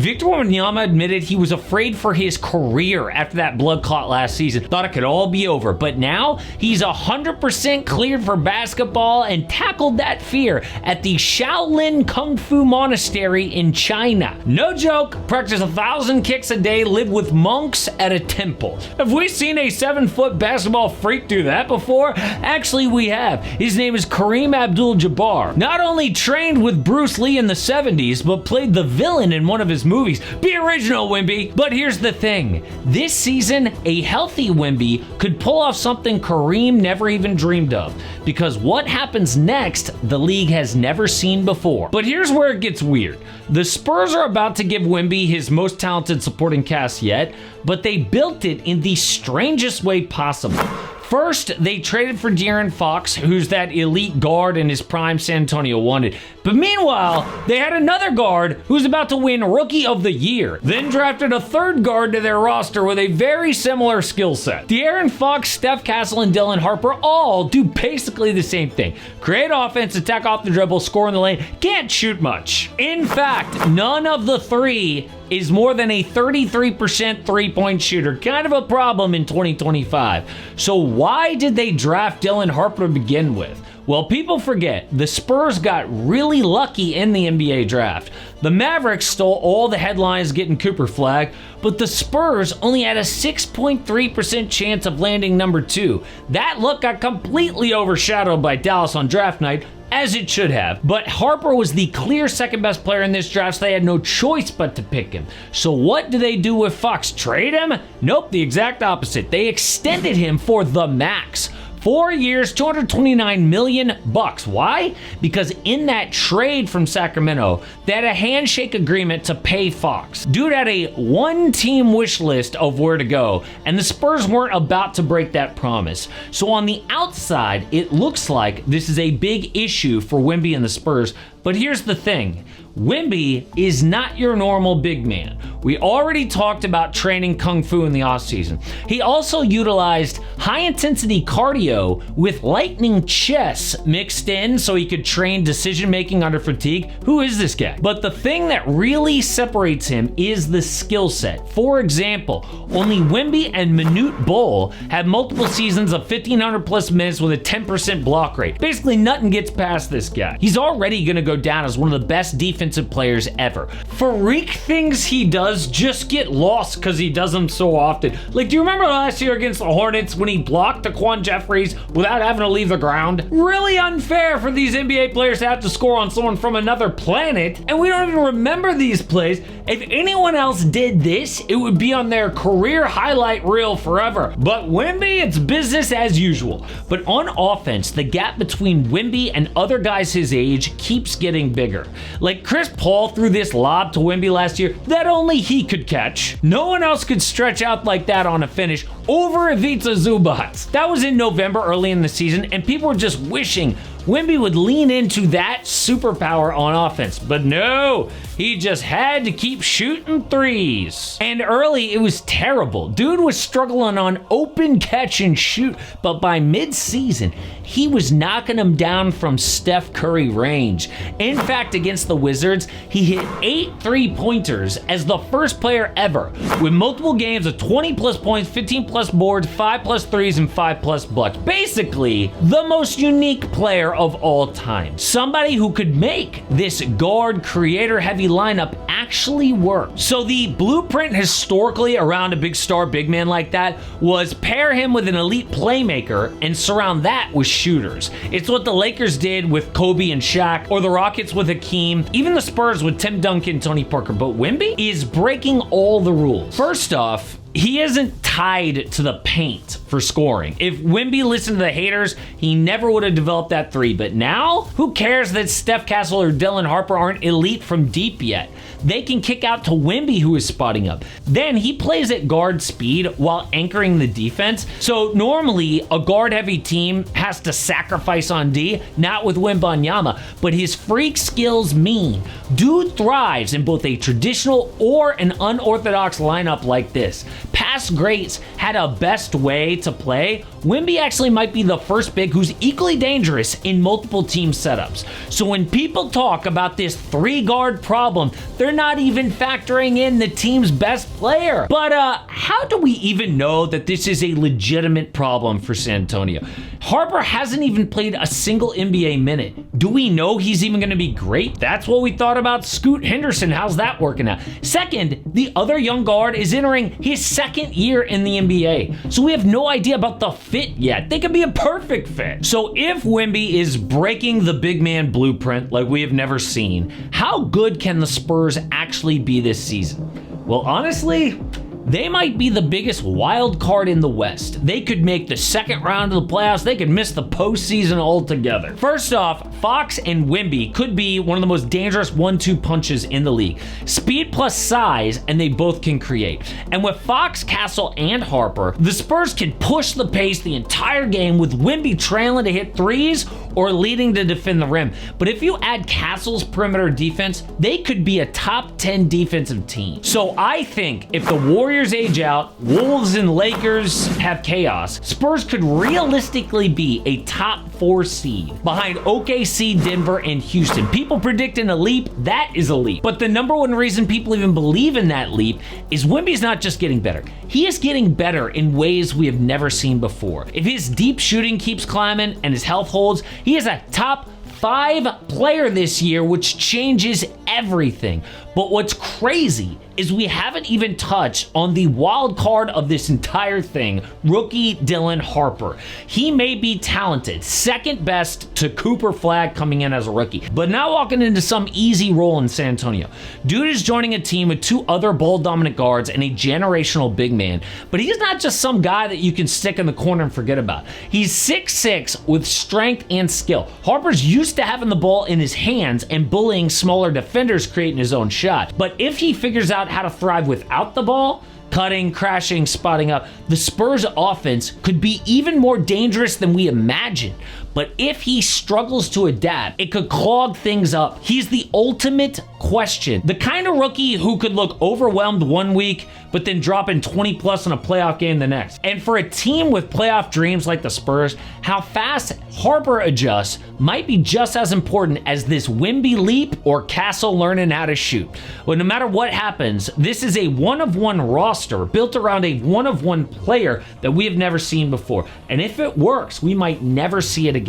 Victor Wembanyama admitted he was afraid for his career after that blood clot last season. Thought it could all be over, but now he's 100% cleared for basketball and tackled that fear at the Shaolin Kung Fu Monastery in China. No joke, practice 1,000 kicks a day, live with monks at a temple. Have we seen a 7-foot basketball freak do that before? Actually, we have. His name is Kareem Abdul-Jabbar. Not only trained with Bruce Lee in the 70s, but played the villain in one of his movies. Be original, Wemby. But here's the thing. This season, a healthy Wemby could pull off something Kareem never even dreamed of. Because what happens next, the league has never seen before. But here's where it gets weird. The Spurs are about to give Wemby his most talented supporting cast yet, but they built it in the strangest way possible. First, they traded for De'Aaron Fox, who's that elite guard in his prime San Antonio wanted. But meanwhile, they had another guard who's about to win Rookie of the Year. Then drafted a third guard to their roster with a very similar skill set. De'Aaron Fox, Steph Castle, and Dylan Harper all do basically the same thing. Create offense, attack off the dribble, score in the lane, can't shoot much. In fact, none of the three is more than a 33% three-point shooter. Kind of a problem in 2025. So why did they draft Dylan Harper to begin with? Well, people forget, the Spurs got really lucky in the NBA draft. The Mavericks stole all the headlines getting Cooper Flag, but the Spurs only had a 6.3% chance of landing number 2. That luck got completely overshadowed by Dallas on draft night, as it should have. But Harper was the clear second best player in this draft, so they had no choice but to pick him. So what do they do with Fox? Trade him? Nope, the exact opposite. They extended him for the max. 4 years, $229 million. Why? Because in that trade from Sacramento, they had a handshake agreement to pay Fox. Dude had a one-team wish list of where to go, and the Spurs weren't about to break that promise. So on the outside, it looks like this is a big issue for Wemby and the Spurs. But here's the thing. Wemby is not your normal big man. We already talked about training Kung Fu in the offseason. He also utilized high-intensity cardio with lightning chess mixed in so he could train decision-making under fatigue. Who is this guy? But the thing that really separates him is the skill set. For example, only Wemby and Manute Bol have multiple seasons of 1,500 plus minutes with a 10% block rate. Basically, nothing gets past this guy. He's already going to go down as one of the best defensive players ever. Freak things he does just get lost because he does them so often. Like, do you remember last year against the Hornets when he blocked Daquan Jeffries without having to leave the ground? Really unfair for these NBA players to have to score on someone from another planet, and we don't even remember these plays. If anyone else did this, it would be on their career highlight reel forever. But Wemby, it's business as usual. But on offense, the gap between Wemby and other guys his age keeps getting bigger. Like Chris Paul threw this lob to Wemby last year that only he could catch. No one else could stretch out like that on a finish over Ivica Zubac. That was in November early in the season, and people were just wishing Wemby would lean into that superpower on offense, but no, he just had to keep shooting threes. And early, it was terrible. Dude was struggling on open catch and shoot, but by mid-season, he was knocking them down from Steph Curry range. In fact, against the Wizards, he hit 8 3-pointers as the first player ever, with multiple games of 20-plus points, 15-plus boards, 5-plus threes, and 5-plus blocks. Basically, the most unique player of all time. Somebody who could make this guard creator heavy lineup actually work. So the blueprint historically around a big star big man like that was pair him with an elite playmaker and surround that with shooters. It's what the Lakers did with Kobe and Shaq, or the Rockets with Hakeem, even the Spurs with Tim Duncan and Tony Parker. But Wemby is breaking all the rules. First off, he isn't tied to the paint for scoring. If Wemby listened to the haters, he never would have developed that three. But now, who cares that Steph Castle or Dylan Harper aren't elite from deep yet? They can kick out to Wemby, who is spotting up. Then he plays at guard speed while anchoring the defense. So normally, a guard-heavy team has to sacrifice on D, not with Wembanyama. But his freak skills mean dude thrives in both a traditional or an unorthodox lineup like this. Pass past greats had a best way to play, Wemby actually might be the first big who's equally dangerous in multiple team setups. So when people talk about this 3-guard problem, they're not even factoring in the team's best player. But how do we even know that this is a legitimate problem for San Antonio? Harper hasn't even played a single NBA minute. Do we know he's even going to be great? That's what we thought about Scoot Henderson. How's that working out? Second, the other young guard is entering his second year in the NBA. So we have no idea about the fit yet. They could be a perfect fit. So if Wemby is breaking the big man blueprint like we have never seen, how good can the Spurs actually be this season? Well, honestly, they might be the biggest wild card in the West. They could make the second round of the playoffs. They could miss the postseason altogether. First off, Fox and Wemby could be one of the most dangerous 1-2 punches in the league. Speed plus size, and they both can create. And with Fox, Castle, and Harper, the Spurs can push the pace the entire game with Wemby trailing to hit threes or leading to defend the rim. But if you add Castle's perimeter defense, they could be a top 10 defensive team. So I think if the Warriors age out, Wolves and Lakers have chaos, Spurs could realistically be a top 4 seed behind OKC, Denver, and Houston. People predicting a leap, that is a leap. But the number one reason people even believe in that leap is Wemby's not just getting better. He is getting better in ways we have never seen before. If his deep shooting keeps climbing and his health holds, he is a top 5 player this year, which changes everything. But what's crazy is we haven't even touched on the wild card of this entire thing, rookie Dylan Harper. He may be talented, second best to Cooper Flagg coming in as a rookie, but not walking into some easy role in San Antonio. Dude is joining a team with 2 other ball-dominant guards and a generational big man, but he's not just some guy that you can stick in the corner and forget about. He's 6'6" with strength and skill. Harper's used to having the ball in his hands and bullying smaller defenders, creating his own shot. But if he figures out how to thrive without the ball, cutting, crashing, spotting up, the Spurs offense could be even more dangerous than we imagined. But if he struggles to adapt, it could clog things up. He's the ultimate question. The kind of rookie who could look overwhelmed one week, but then drop in 20 plus in a playoff game the next. And for a team with playoff dreams like the Spurs, how fast Harper adjusts might be just as important as this Wemby leap or Castle learning how to shoot. But no matter what happens, this is a one-of-one roster built around a one-of-one player that we have never seen before. And if it works, we might never see it again.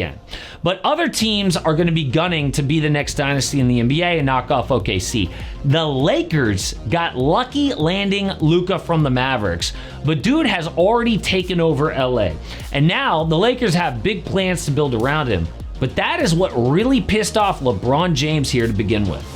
But other teams are going to be gunning to be the next dynasty in the NBA and knock off OKC. The Lakers got lucky landing Luka from the Mavericks, but dude has already taken over LA. And now the Lakers have big plans to build around him. But that is what really pissed off LeBron James here to begin with.